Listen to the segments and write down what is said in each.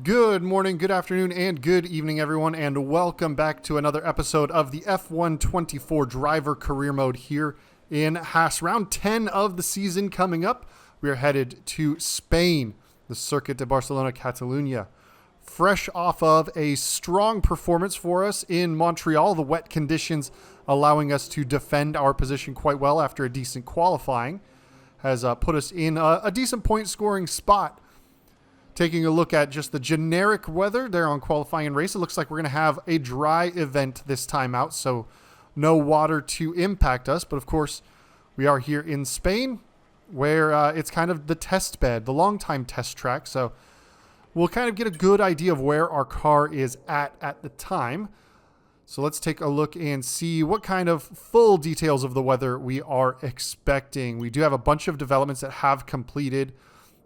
Good morning, good afternoon, and good evening, everyone, and welcome back to another episode of the F124 Driver Career Mode here in Haas. Round 10 of the season coming up. We are headed to Spain, the Circuit de Barcelona, Catalunya. Fresh off of a strong performance for us in Montreal, the wet conditions allowing us to defend our position quite well after a decent qualifying has put us in a decent point scoring spot. Taking a look at just the generic weather there on qualifying and race, it looks like we're going to have a dry event this time out, so no water to impact us. But of course, we are here in Spain, where it's kind of the test bed, the long-time test track. So we'll kind of get a good idea of where our car is at the time. So let's take a look and see what kind of full details of the weather we are expecting. We do have a bunch of developments that have completed.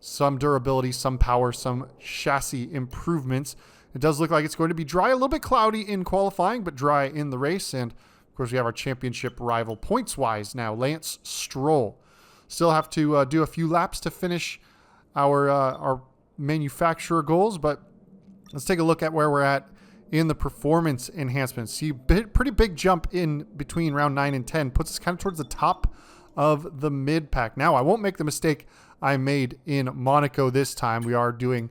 Some durability, some power, some chassis improvements. It does look like it's going to be dry, a little bit cloudy in qualifying, but dry in the race. And of course, we have our championship rival points-wise now, Lance Stroll. Still have to do a few laps to finish our manufacturer goals, but let's take a look at where we're at in the performance enhancements. See, pretty big jump in between round 9 and 10, puts us kind of towards the top of the mid-pack. Now, I won't make the mistake I made in Monaco this time. We are doing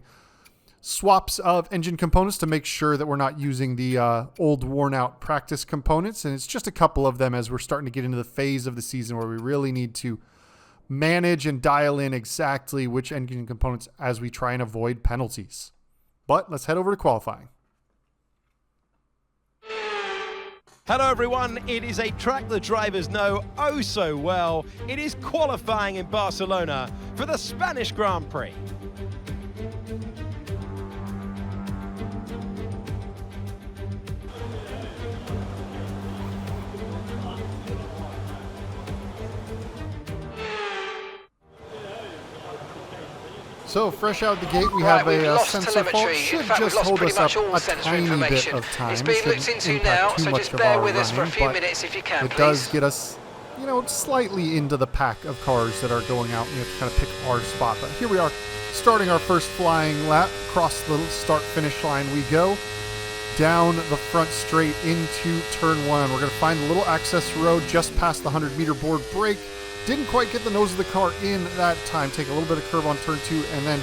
swaps of engine components to make sure that we're not using the old worn out practice components. And it's just a couple of them as we're starting to get into the phase of the season where we really need to manage and dial in exactly which engine components as we try and avoid penalties. But let's head over to qualifying. Hello everyone, it is a track the drivers know oh so well. It is qualifying in Barcelona for the Spanish Grand Prix. So fresh out the gate, we have a sensor fault. Should just hold us up a tiny bit of time. It's been looked into now, so just bear with us for a few minutes if you can, please. It does get us, slightly into the pack of cars that are going out. We have to kind of pick our spot. But here we are, starting our first flying lap. Across the start-finish line we go. Down the front straight into turn 1. We're going to find a little access road just past the 100-meter board break. Didn't quite get the nose of the car in that time. Take a little bit of curb on turn 2, and then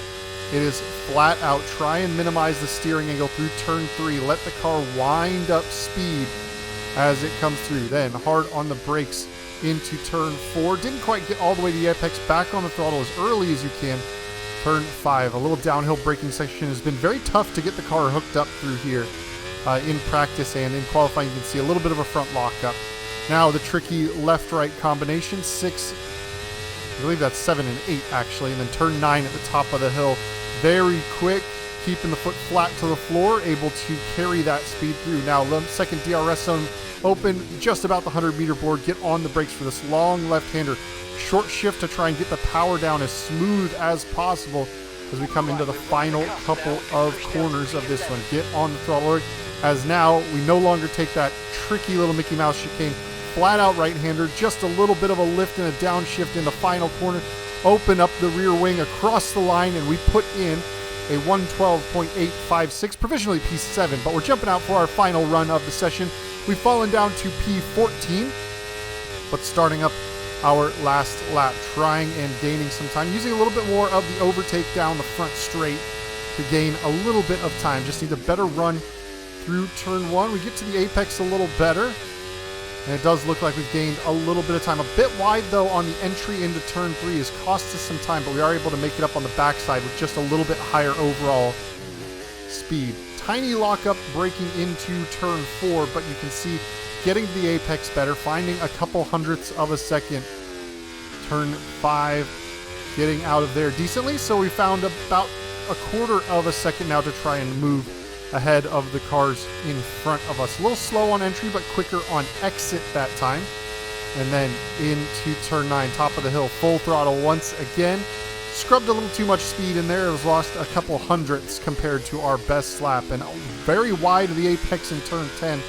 it is flat out. Try and minimize the steering angle through turn 3. Let the car wind up speed as it comes through. Then hard on the brakes into turn 4. Didn't quite get all the way to the apex. Back on the throttle as early as you can. Turn 5. A little downhill braking section has been very tough to get the car hooked up through here in practice, and in qualifying you can see a little bit of a front lockup. Now the tricky left-right combination, 6, I believe that's 7 and 8 actually, and then turn 9 at the top of the hill. Very quick, keeping the foot flat to the floor, able to carry that speed through. Now second DRS zone open, just about the 100-meter board. Get on the brakes for this long left-hander. Short shift to try and get the power down as smooth as possible as we come into the final couple of corners of this one. Get on the throttle, as now we no longer take that tricky little Mickey Mouse chicane. Flat out right-hander, just a little bit of a lift and a downshift in the final corner. Open up the rear wing across the line, and we put in a 112.856, provisionally P7, but we're jumping out for our final run of the session. We've fallen down to P14, but starting up our last lap, trying and gaining some time, using a little bit more of the overtake down the front straight to gain a little bit of time. Just need a better run through turn 1. We get to the apex a little better. And it does look like we've gained a little bit of time. A bit wide, though, on the entry into turn 3 has cost us some time, but we are able to make it up on the backside with just a little bit higher overall speed. Tiny lockup braking into turn 4, but you can see getting to the apex better, finding a couple hundredths of a second. Turn 5, getting out of there decently, so we found about a quarter of a second now to try and move ahead of the cars in front of us. A little slow on entry, but quicker on exit that time. And then into turn 9, top of the hill, full throttle once again. Scrubbed a little too much speed in there. It was lost a couple hundredths compared to our best lap. And very wide of the apex in turn 10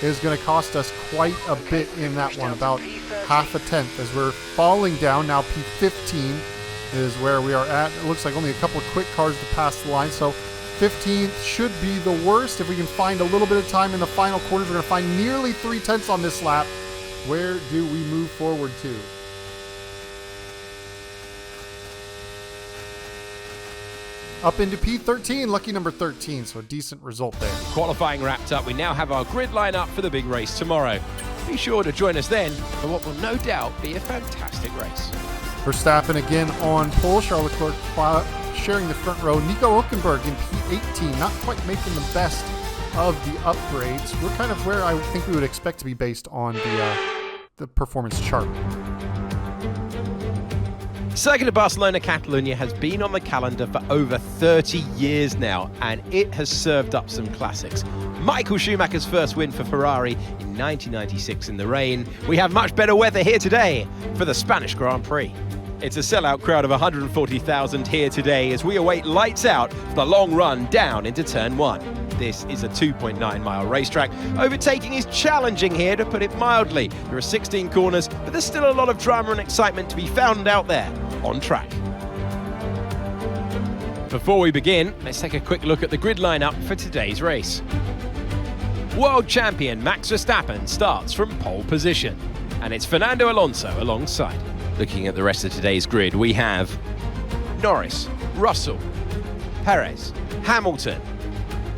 is going to cost us quite a bit in that one, about half a tenth as we're falling down. Now P15 is where we are at. It looks like only a couple of quick cars to pass the line. So 15th should be the worst. If we can find a little bit of time in the final corners, we're going to find nearly 3/10 on this lap. Where do we move forward to? Up into P13, lucky number 13, so a decent result there. Qualifying wrapped up, we now have our grid line up for the big race tomorrow. Be sure to join us then for what will no doubt be a fantastic race. Verstappen again on pole, Charles Leclerc sharing the front row. Nico Hülkenberg in P18, not quite making the best of the upgrades. We're kind of where I think we would expect to be based on the performance chart. Circuit of Barcelona Catalunya has been on the calendar for over 30 years now, and it has served up some classics. Michael Schumacher's first win for Ferrari in 1996 in the rain. We have much better weather here today for the Spanish Grand Prix. It's a sellout crowd of 140,000 here today as we await lights out for the long run down into Turn 1. This is a 2.9-mile racetrack. Overtaking is challenging here, to put it mildly. There are 16 corners, but there's still a lot of drama and excitement to be found out there on track. Before we begin, let's take a quick look at the grid lineup for today's race. World champion Max Verstappen starts from pole position, and it's Fernando Alonso alongside. Looking at the rest of today's grid, we have Norris, Russell, Perez, Hamilton,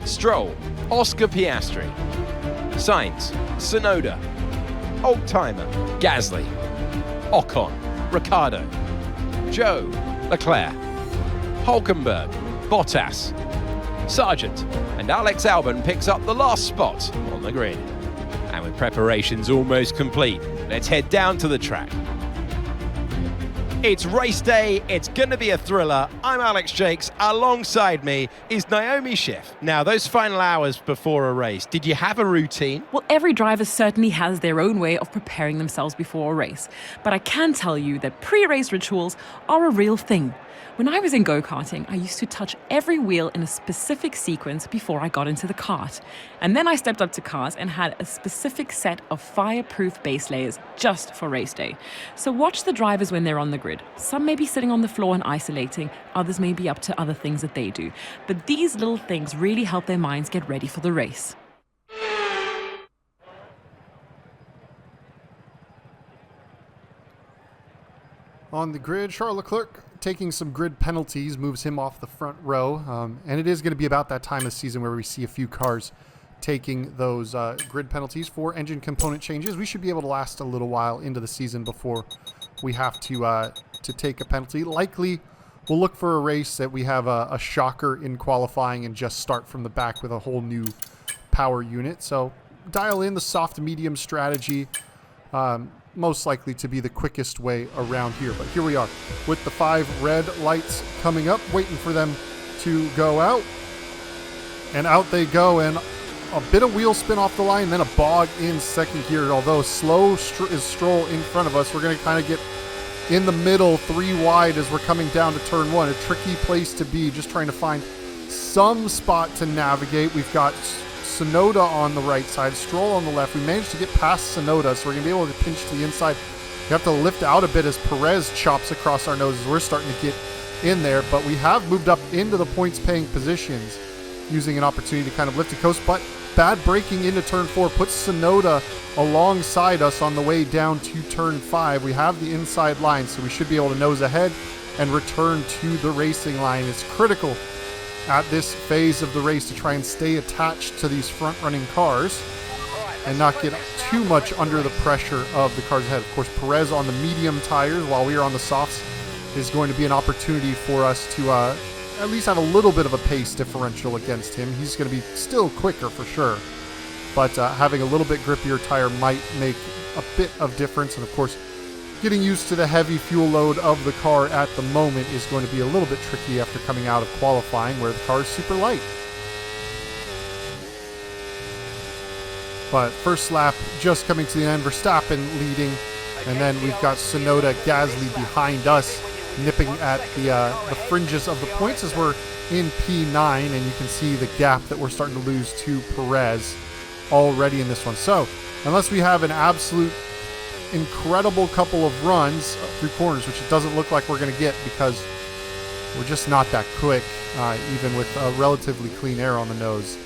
Stroll, Oscar Piastri, Sainz, Tsunoda, Oldtimer, Gasly, Ocon, Ricciardo, Joe, Leclerc, Hülkenberg, Bottas, Sargent, and Alex Albon picks up the last spot on the grid. And with preparations almost complete, let's head down to the track. It's race day, it's gonna be a thriller. I'm Alex Jakes, alongside me is Naomi Schiff. Now, those final hours before a race, did you have a routine? Well, every driver certainly has their own way of preparing themselves before a race. But I can tell you that pre-race rituals are a real thing. When I was in go-karting, I used to touch every wheel in a specific sequence before I got into the kart. And then I stepped up to cars and had a specific set of fireproof base layers just for race day. So watch the drivers when they're on the grid. Some may be sitting on the floor and isolating, others may be up to other things that they do. But these little things really help their minds get ready for the race. On the grid, Charles Leclerc taking some grid penalties moves him off the front row. And it is going to be about that time of season where we see a few cars taking those grid penalties for engine component changes. We should be able to last a little while into the season before we have to take a penalty. Likely, we'll look for a race that we have a shocker in qualifying and just start from the back with a whole new power unit. So dial in the soft medium strategy. Most likely to be the quickest way around here. But here we are with the 5 red lights coming up, waiting for them to go out. And out they go, and a bit of wheel spin off the line, then a bog in second gear. Although slow is Stroll in front of us, we're going to kind of get in the middle, 3 wide as we're coming down to turn 1. A tricky place to be, just trying to find some spot to navigate. We've got Tsunoda on the right side, Stroll on the left. We managed to get past Tsunoda, so we're going to be able to pinch to the inside. We have to lift out a bit as Perez chops across our noses. We're starting to get in there, but we have moved up into the points-paying positions, using an opportunity to kind of lift a coast. But bad braking into turn 4 puts Tsunoda alongside us on the way down to turn 5. We have the inside line, so we should be able to nose ahead and return to the racing line. It's critical at this phase of the race to try and stay attached to these front-running cars and not get too much under the pressure of the cars ahead. Of course, Perez on the medium tires while we are on the softs is going to be an opportunity for us to at least have a little bit of a pace differential against him. He's going to be still quicker for sure, but having a little bit grippier tire might make a bit of difference. And of course, getting used to the heavy fuel load of the car at the moment is going to be a little bit tricky after coming out of qualifying where the car is super light. But first lap just coming to the end, Verstappen leading, and then we've got Tsunoda, Gasly behind us, nipping at the fringes of the points as we're in P9, and you can see the gap that we're starting to lose to Perez already in this one. So unless we have an absolute incredible couple of runs through corners, which it doesn't look like we're going to get because we're just not that quick, even with a relatively clean air on the nose.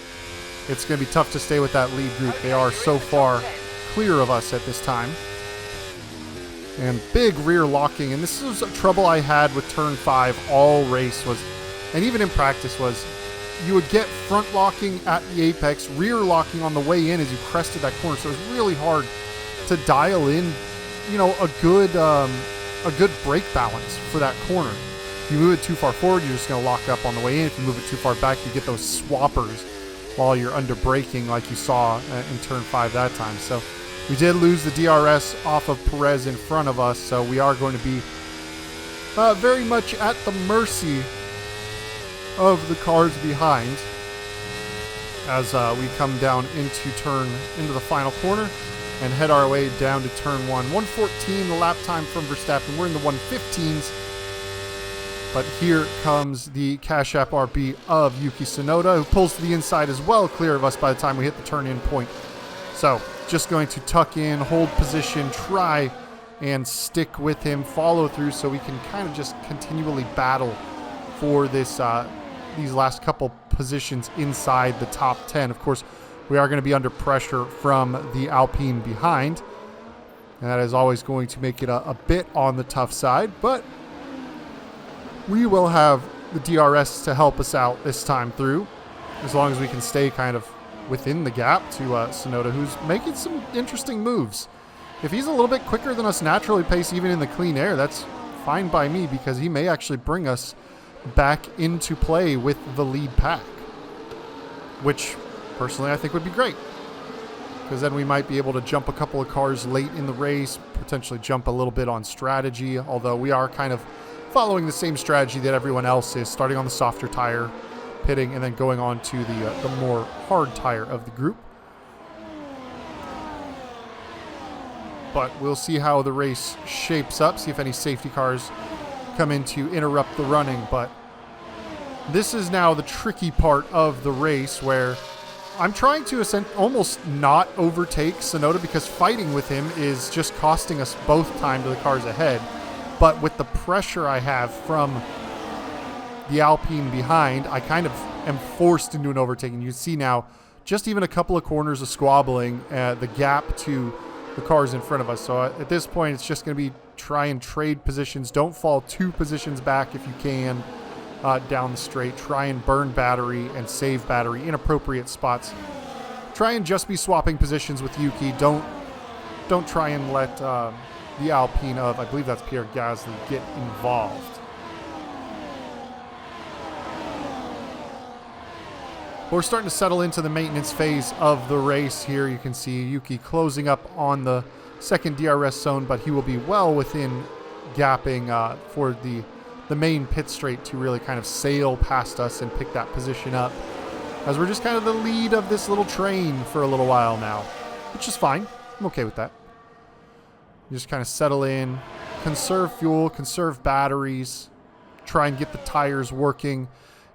It's going to be tough to stay with that lead group. They are so far clear of us at this time. And big rear locking, and this is a trouble I had with turn 5 all race was, and even in practice was, you would get front locking at the apex, rear locking on the way in as you crested that corner. So it was really hard to dial in, you know, a good brake balance for that corner. If you move it too far forward, you're just going to lock up on the way in. If you move it too far back, you get those swappers while you're under braking like you saw in turn 5 that time. So we did lose the DRS off of Perez in front of us, so we are going to be very much at the mercy of the cars behind as we come down into the final corner and head our way down to turn 1. 1:14 the lap time from Verstappen. We're in the 1:15s. But here comes the Cash App RB of Yuki Tsunoda, who pulls to the inside as well, clear of us by the time we hit the turn-in point. So just going to tuck in, hold position, try and stick with him, follow through so we can kind of just continually battle for this these last couple positions inside the top 10. Of course, we are going to be under pressure from the Alpine behind. And that is always going to make it a bit on the tough side, but we will have the DRS to help us out this time through, as long as we can stay kind of within the gap to Tsunoda, who's making some interesting moves. If he's a little bit quicker than us naturally paced, even in the clean air, that's fine by me, because he may actually bring us back into play with the lead pack, which personally I think would be great, because then we might be able to jump a couple of cars late in the race, potentially jump a little bit on strategy, although we are kind of following the same strategy that everyone else is, starting on the softer tire, pitting, and then going on to the more hard tire of the group. But we'll see how the race shapes up, see if any safety cars come in to interrupt the running. But this is now the tricky part of the race, where I'm trying to almost not overtake Tsunoda, because fighting with him is just costing us both time to the cars ahead. But with the pressure I have from the Alpine behind, I kind of am forced into an overtaking. You see now, just even a couple of corners of squabbling, the gap to the cars in front of us. So at this point, it's just going to be try and trade positions. Don't fall 2 positions back if you can down the straight. Try and burn battery and save battery in appropriate spots. Try and just be swapping positions with Yuki. Don't try and let the Alpine of, I believe that's Pierre Gasly, get involved. We're starting to settle into the maintenance phase of the race here. You can see Yuki closing up on the second DRS zone, but he will be well within gapping for the main pit straight to really kind of sail past us and pick that position up, as we're just kind of the lead of this little train for a little while now, which is fine. I'm okay with that. Just kind of settle in, conserve fuel, conserve batteries, try and get the tires working.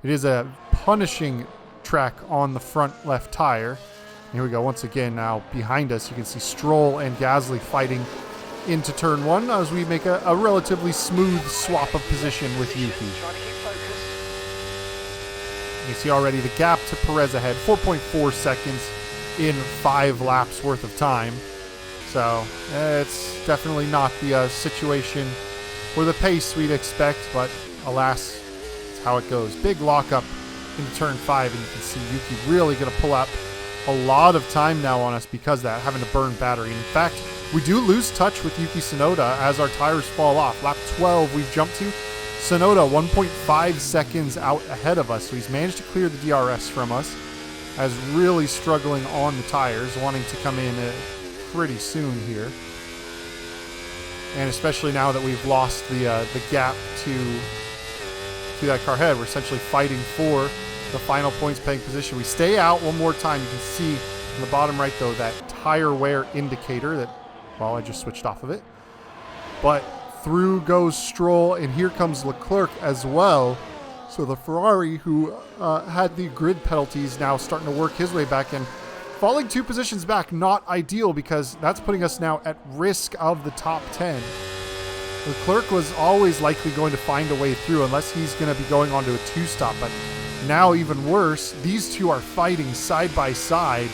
It is a punishing track on the front left tire. Here we go. Once again, now behind us, you can see Stroll and Gasly fighting into turn 1 as we make a relatively smooth swap of position with Yuki. You see already the gap to Perez ahead, 4.4 seconds in 5 laps worth of time. So it's definitely not the situation or the pace we'd expect, but alas, it's how it goes. Big lockup into turn 5, and you can see Yuki really going to pull up a lot of time now on us because of that, having to burn battery. In fact, we do lose touch with Yuki Tsunoda as our tires fall off. Lap 12 we've jumped to. Tsunoda 1.5 seconds out ahead of us, so he's managed to clear the DRS from us, as really struggling on the tires, wanting to come in pretty soon here. And especially now that we've lost the gap to that car ahead, we're essentially fighting for the final points paying position. We stay out one more time. You can see in the bottom right, though, that tire wear indicator that, well, I just switched off of it. But through goes Stroll, and here comes Leclerc as well. So the Ferrari, who had the grid penalties, now starting to work his way back in. Falling 2 positions back, not ideal, because that's putting us now at risk of the top 10. Leclerc was always likely going to find a way through unless he's going to be going onto a two-stop. But now even worse, these two are fighting side by side,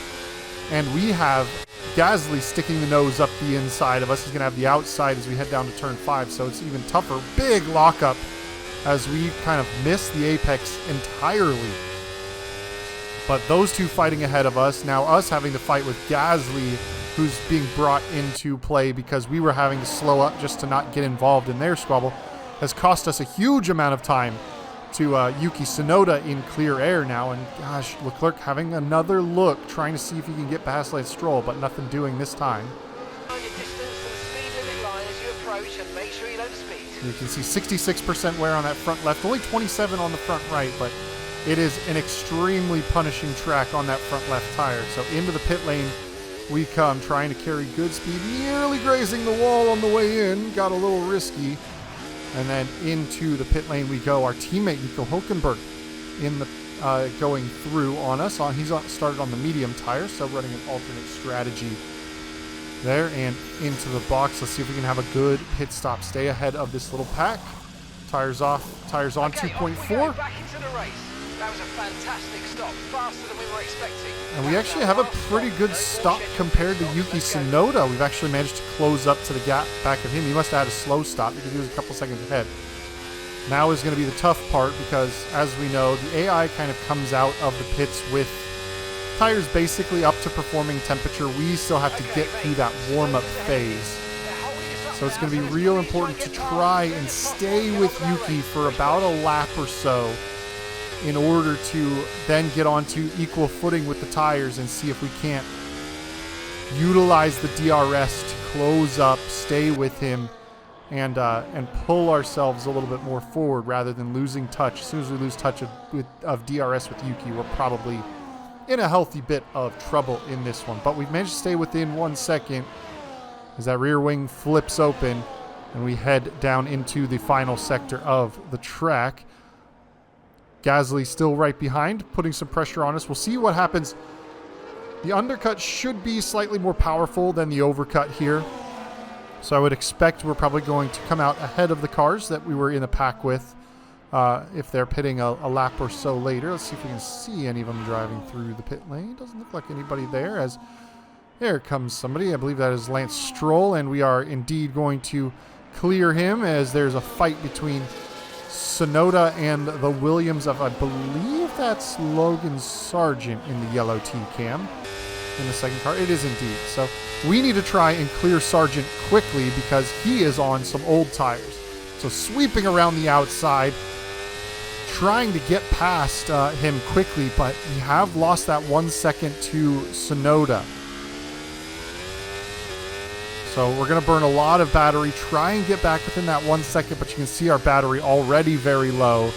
and we have Gasly sticking the nose up the inside of us. He's going to have the outside as we head down to turn 5, so it's even tougher. Big lockup as we kind of miss the apex entirely. But those two fighting ahead of us, now us having to fight with Gasly, who's being brought into play because we were having to slow up just to not get involved in their squabble, has cost us a huge amount of time to Yuki Tsunoda in clear air now. And gosh, Leclerc having another look, trying to see if he can get past Lance Stroll, but nothing doing this time. You can see 66% wear on that front left, only 27 on the front right, but it is an extremely punishing track on that front left tire. So into the pit lane we come, trying to carry good speed, nearly grazing the wall on the way in, got a little risky. And then into the pit lane we go. Our teammate Nico Hülkenberg in the going through on us. He's started on the medium tire, so running an alternate strategy there. And into the box. Let's see if we can have a good pit stop. Stay ahead of this little pack. Tires off, tires on. 2.4. Back into the race. That was a fantastic stop, faster than we were expecting. And we actually have a pretty good stop compared to Yuki Tsunoda. We've actually managed to close up to the gap back of him. He must have had a slow stop because he was a couple seconds ahead. Now is going to be the tough part because, as we know, the AI kind of comes out of the pits with tires basically up to performing temperature. We still have to get through that warm-up phase. So it's going to be real important to try and stay with Yuki for about a lap or so in order to then get onto equal footing with the tires and see if we can't utilize the DRS to close up, stay with him, and pull ourselves a little bit more forward rather than losing touch. As soon as we lose touch of DRS with Yuki, we're probably in a healthy bit of trouble in this one. But we've managed to stay within 1 second as that rear wing flips open and we head down into the final sector of the track. Gasly still right behind, putting some pressure on us. We'll see what happens. The undercut should be slightly more powerful than the overcut here. So I would expect we're probably going to come out ahead of the cars that we were in the pack with if they're pitting a lap or so later. Let's see if we can see any of them driving through the pit lane. Doesn't look like anybody there, as there comes somebody. I believe that is Lance Stroll, and we are indeed going to clear him as there's a fight between Tsunoda and the Williams of, I believe that's Logan Sargent in the yellow T-cam in the second car. It is indeed. So we need to try and clear Sargent quickly because he is on some old tires. So sweeping around the outside, trying to get past him quickly, but we have lost that 1 second to Tsunoda. So we're going to burn a lot of battery, try and get back within that 1 second, but you can see our battery already very low,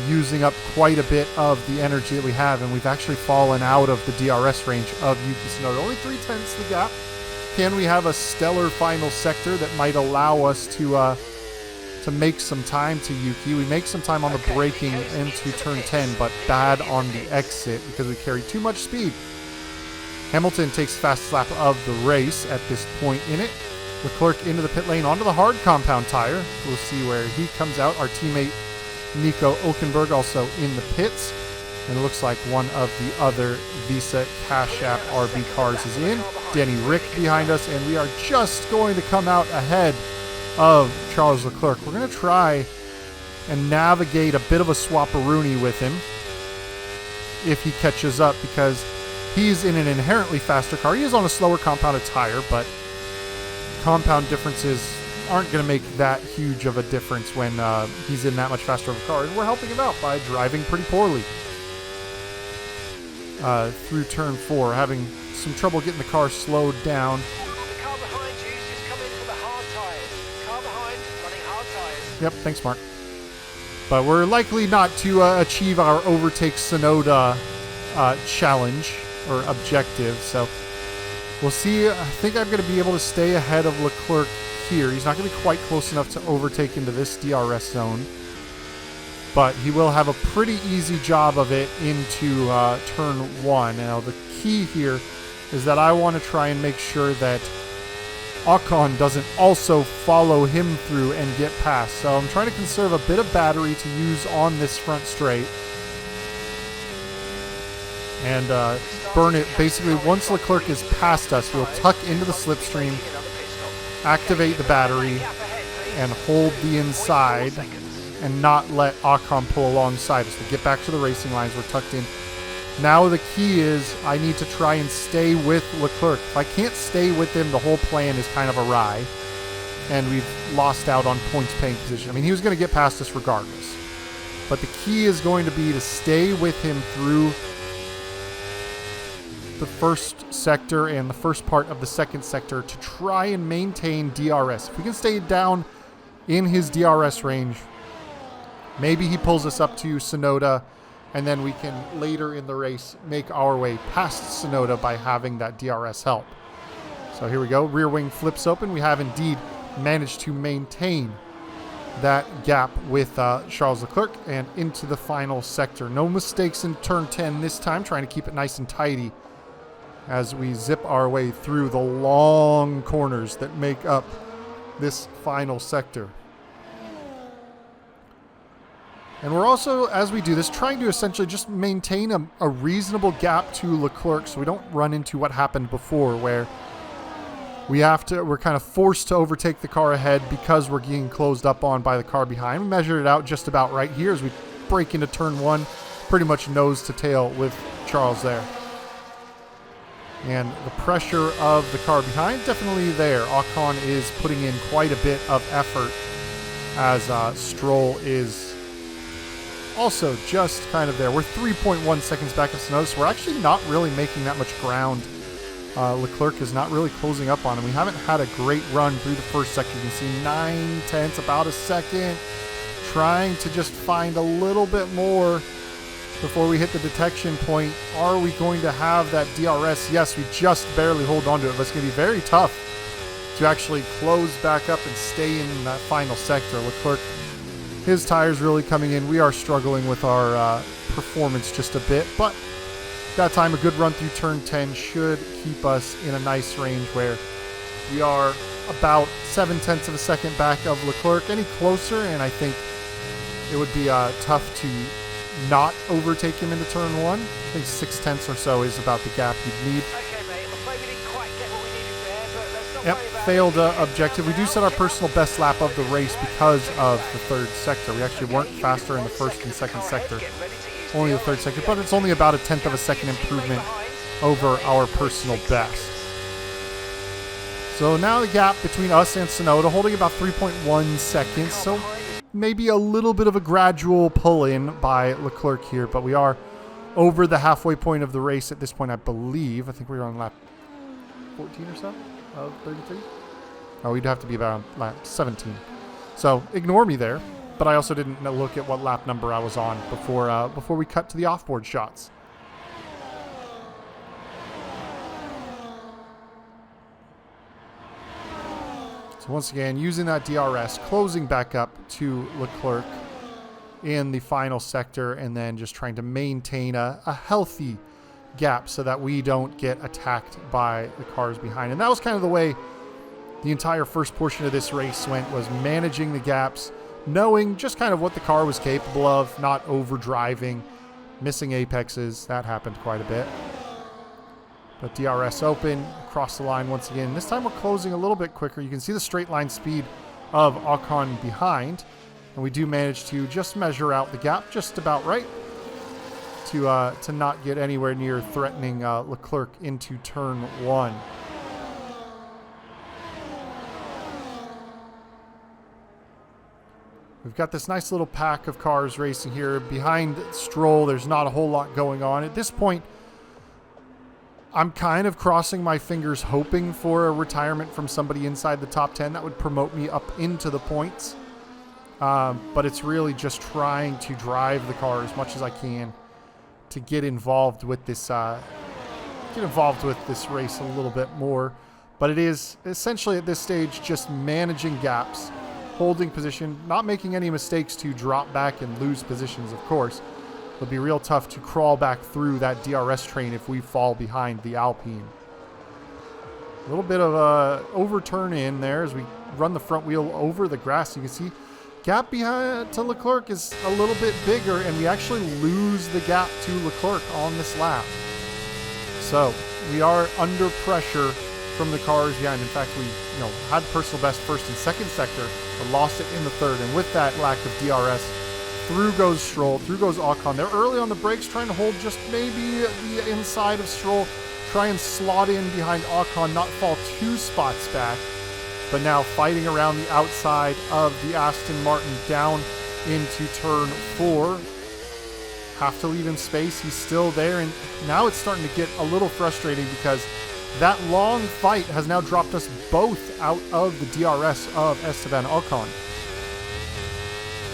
using up quite a bit of the energy that we have, and we've actually fallen out of the DRS range of Yuki Tsunoda. Only 3/10 the gap. Can we have a stellar final sector that might allow us to make some time to Yuki? We make some time on the braking into turn 10, but bad on the exit because we carry too much speed. Hamilton takes fastest lap of the race at this point in it. Leclerc into the pit lane onto the hard compound tire. We'll see where he comes out. Our teammate Nico Hülkenberg also in the pits. And it looks like one of the other Visa Cash App RB cars is in. Danny Rick behind us, and we are just going to come out ahead of Charles Leclerc. We're going to try and navigate a bit of a swap-a-rooney with him if he catches up, because he's in an inherently faster car. He is on a slower compounded tire, but compound differences aren't going to make that huge of a difference when he's in that much faster of a car. And we're helping him out by driving pretty poorly through turn 4, having some trouble getting the car slowed down. The car behind you is just coming for the hard tyres. Car behind, running hard tyres. Yep, thanks, Mark. But we're likely not to achieve our overtake Tsunoda challenge or objective, so we'll see. I think I'm going to be able to stay ahead of Leclerc here. He's not going to be quite close enough to overtake into this DRS zone, but he will have a pretty easy job of it into turn 1. Now the key here is that I want to try and make sure that Ocon doesn't also follow him through and get past. So I'm trying to conserve a bit of battery to use on this front straight. And burn it. Basically, once Leclerc is past us, we'll tuck into the slipstream, activate the battery, and hold the inside and not let Ocon pull alongside us. We'll get back to the racing lines. We're tucked in. Now the key is I need to try and stay with Leclerc. If I can't stay with him, the whole plan is kind of awry. And we've lost out on points paying position. I mean, he was going to get past us regardless. But the key is going to be to stay with him through the first sector and the first part of the second sector to try and maintain DRS. If we can stay down in his DRS range, maybe he pulls us up to Tsunoda, and then we can later in the race make our way past Tsunoda by having that DRS help. So here we go. Rear wing flips open. We have indeed managed to maintain that gap with Charles Leclerc and into the final sector. No mistakes in turn 10 this time, trying to keep it nice and tidy as we zip our way through the long corners that make up this final sector. And we're also, as we do this, trying to essentially just maintain a reasonable gap to Leclerc so we don't run into what happened before where we're kind of forced to overtake the car ahead because we're getting closed up on by the car behind. We measured it out just about right here as we break into turn 1, pretty much nose to tail with Charles there. And the pressure of the car behind, definitely there. Ocon is putting in quite a bit of effort as Stroll is also just kind of there. We're 3.1 seconds back of Tsunoda, so we're actually not really making that much ground. Leclerc is not really closing up on him. We haven't had a great run through the first sector. You can see 9/10, about a second. Trying to just find a little bit more before we hit the detection point. Are we going to have that DRS? Yes, we just barely hold on to it, but it's going to be very tough to actually close back up and stay in that final sector. Leclerc, his tires really coming in. We are struggling with our performance just a bit, but that time a good run through turn 10 should keep us in a nice range where we are about 7/10 of a second back of Leclerc. Any closer, and I think it would be tough to not overtake him into turn 1. I think 6/10 or so is about the gap you'd need. Okay, mate, I'm afraid we didn't quite get what we needed there, but let's not Yep, worry about failed it. objective. We do set our personal best lap of the race because of the third sector. We actually weren't faster in the first and second sector, only the third sector, but it's only about a 1/10 of a second improvement over our personal best. So now the gap between us and Tsunoda holding about 3.1 seconds, so maybe a little bit of a gradual pull-in by Leclerc here, but we are over the halfway point of the race at this point, I believe. I think we're on lap 14 or so of 33. Oh, we'd have to be about lap 17. So ignore me there, but I also didn't look at what lap number I was on before we cut to the off-board shots. So once again, using that DRS, closing back up to Leclerc in the final sector, and then just trying to maintain a healthy gap so that we don't get attacked by the cars behind. And that was kind of the way the entire first portion of this race went, was managing the gaps, knowing just kind of what the car was capable of, not overdriving, missing apexes. That happened quite a bit. But DRS open, across the line once again. This time we're closing a little bit quicker. You can see the straight line speed of Ocon behind. And we do manage to just measure out the gap just about right to not get anywhere near threatening Leclerc into turn 1. We've got this nice little pack of cars racing here. Behind Stroll, there's not a whole lot going on. At this point, I'm kind of crossing my fingers hoping for a retirement from somebody inside the top 10 that would promote me up into the points. But it's really just trying to drive the car as much as I can to get involved with this race a little bit more. But it is essentially at this stage just managing gaps, holding position, not making any mistakes to drop back and lose positions, of course. It'll be real tough to crawl back through that DRS train if we fall behind the Alpine. A little bit of a overturn in there as we run the front wheel over the grass. You can see gap behind to Leclerc is a little bit bigger, and we actually lose the gap to Leclerc on this lap. So we are under pressure from the cars behind. In fact, we had personal best first and second sector, but lost it in the third. And with that lack of DRS, through goes Stroll, through goes Ocon. They're early on the brakes, trying to hold just maybe the inside of Stroll, try and slot in behind Ocon, not fall 2 spots back. But now fighting around the outside of the Aston Martin down into turn 4. Have to leave him space. He's still there, and now it's starting to get a little frustrating because that long fight has now dropped us both out of the DRS of Esteban Ocon.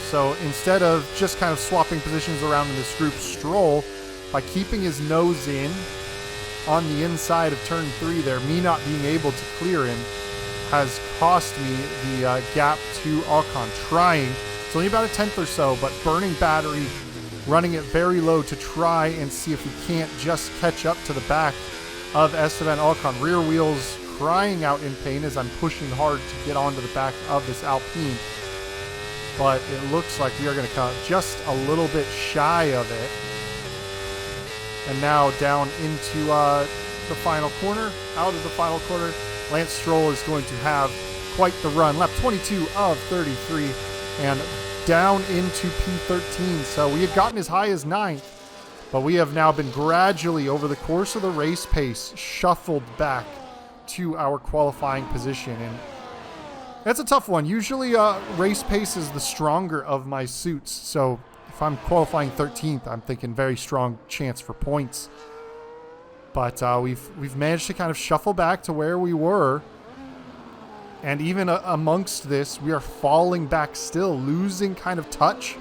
So instead of just kind of swapping positions around in this group, Stroll, by keeping his nose in on the inside of turn 3 there, me not being able to clear him, has cost me the gap to Ocon. Trying, it's only about a tenth or so, but burning battery, running it very low to try and see if we can't just catch up to the back of Esteban Ocon. Rear wheels crying out in pain as I'm pushing hard to get onto the back of this Alpine. But it looks like we are going to come just a little bit shy of it. And now down into the final corner, out of the final corner, Lance Stroll is going to have quite the run. Lap 22 of 33 and down into P13. So we had gotten as high as 9th, but we have now been gradually, over the course of the race pace, shuffled back to our qualifying position. And that's a tough one. Usually race pace is the stronger of my suits. So if I'm qualifying 13th, I'm thinking very strong chance for points. But we've managed to kind of shuffle back to where we were. And even amongst this, we are falling back still, losing kind of touch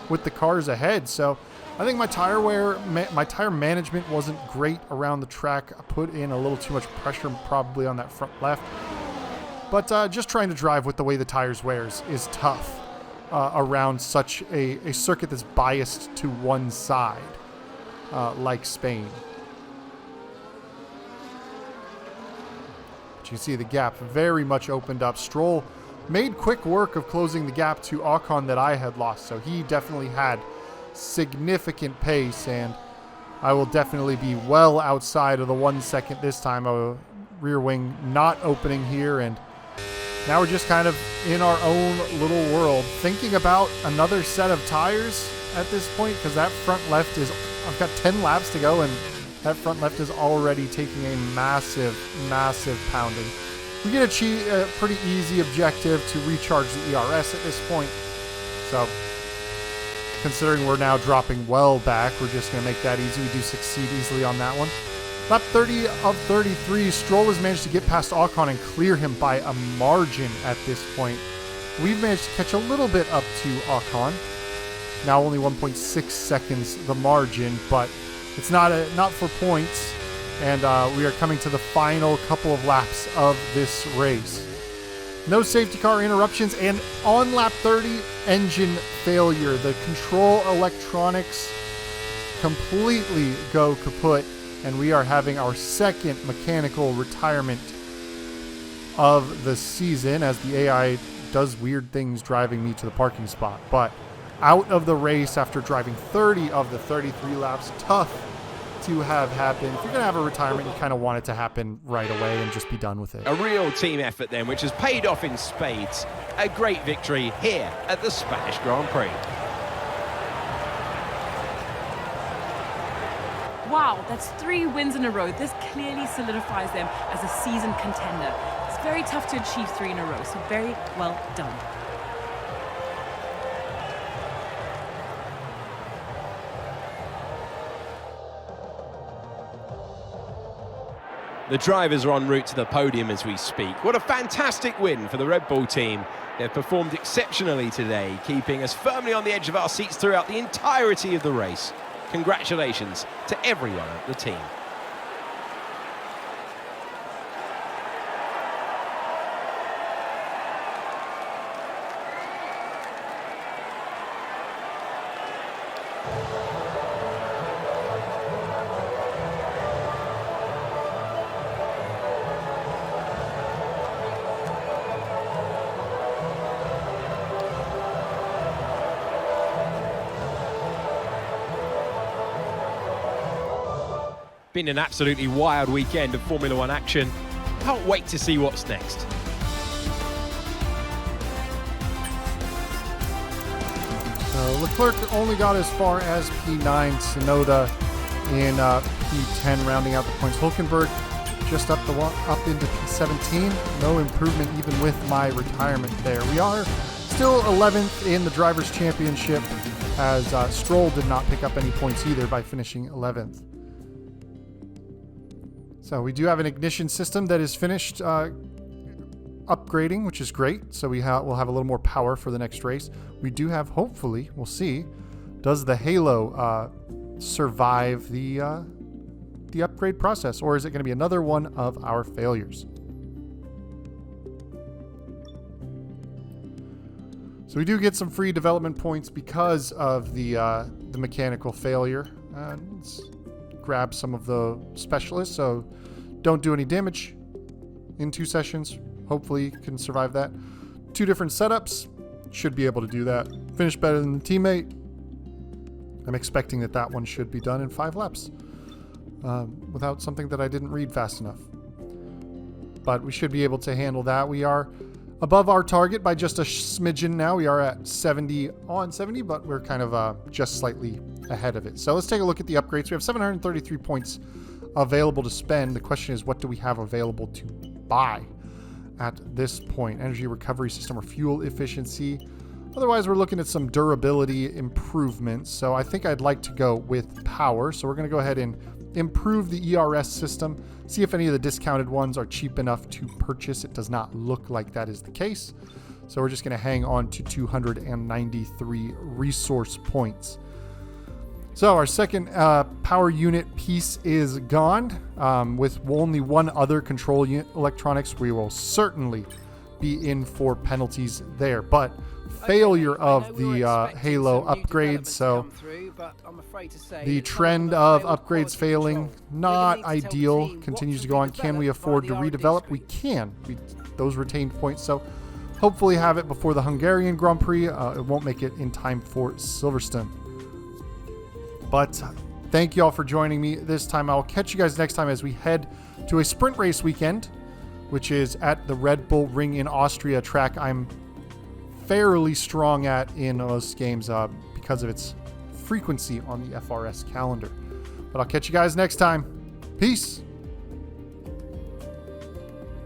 with the cars ahead. So I think my tire management wasn't great around the track. I put in a little too much pressure probably on that front left. But just trying to drive with the way the tires wears is tough around such a circuit that's biased to one side, like Spain. But you see the gap very much opened up. Stroll made quick work of closing the gap to Ocon that I had lost, so he definitely had significant pace, and I will definitely be well outside of the 1 second this time. A rear wing not opening here, and now we're just kind of in our own little world, thinking about another set of tires at this point, because that front left is, I've got 10 laps to go, and that front left is already taking a massive, massive pounding. We can achieve a pretty easy objective to recharge the ERS at this point. So considering we're now dropping well back, we're just going to make that easy. We do succeed easily on that one. Lap 30 of 33, Stroll has managed to get past Ocon and clear him by a margin at this point. We've managed to catch a little bit up to Ocon. Now only 1.6 seconds the margin, but it's not for points. And we are coming to the final couple of laps of this race. No safety car interruptions, and on lap 30, engine failure. The control electronics completely go kaput, and we are having our second mechanical retirement of the season as the AI does weird things driving me to the parking spot. But out of the race after driving 30 of the 33 laps, tough to have happen. If you're going to have a retirement, you kind of want it to happen right away and just be done with it. A real team effort then, which has paid off in spades. A great victory here at the Spanish Grand Prix. Wow, that's 3 wins in a row. This clearly solidifies them as a seasoned contender. It's very tough to achieve 3 in a row, so very well done. The drivers are en route to the podium as we speak. What a fantastic win for the Red Bull team. They've performed exceptionally today, keeping us firmly on the edge of our seats throughout the entirety of the race. Congratulations to everyone at the team. Been an absolutely wild weekend of Formula One action. Can't wait to see what's next. Leclerc only got as far as P9, Tsunoda in P10, rounding out the points. Hülkenberg just up into P17. No improvement even with my retirement there. We are still 11th in the Drivers' Championship, as Stroll did not pick up any points either by finishing 11th. So we do have an ignition system that is finished upgrading, which is great. So we'll have a little more power for the next race. We do have, hopefully, we'll see, does the Halo survive the upgrade process, or is it going to be another one of our failures? So we do get some free development points because of the mechanical failure. Let's grab some of the specialists, so don't do any damage in 2 sessions. Hopefully you can survive that. 2 different setups, should be able to do that. Finish better than the teammate. I'm expecting that one should be done in 5 laps without something that I didn't read fast enough. But we should be able to handle that. We are above our target by just a smidgen now. We are at 70 on 70, but we're kind of just slightly ahead of it. So let's take a look at the upgrades. We have 733 points available to spend. The question is, what do we have available to buy at this point? Energy recovery system or fuel efficiency. Otherwise, we're looking at some durability improvements. So I think I'd like to go with power. So we're going to go ahead and improve the ERS system, see if any of the discounted ones are cheap enough to purchase. It does not look like that is the case. So we're just going to hang on to 293 resource points. So our second power unit piece is gone. With only one other control unit electronics, we will certainly be in for penalties there. But failure of the Halo upgrades, so the trend of upgrades failing, not ideal, continues to go on. Can we afford to redevelop? We can. Those retained points, so hopefully have it before the Hungarian Grand Prix. It won't make it in time for Silverstone. But thank you all for joining me this time. I'll catch you guys next time as we head to a sprint race weekend, which is at the Red Bull Ring in Austria, track I'm fairly strong at in those games because of its frequency on the FRS calendar. But I'll catch you guys next time. Peace.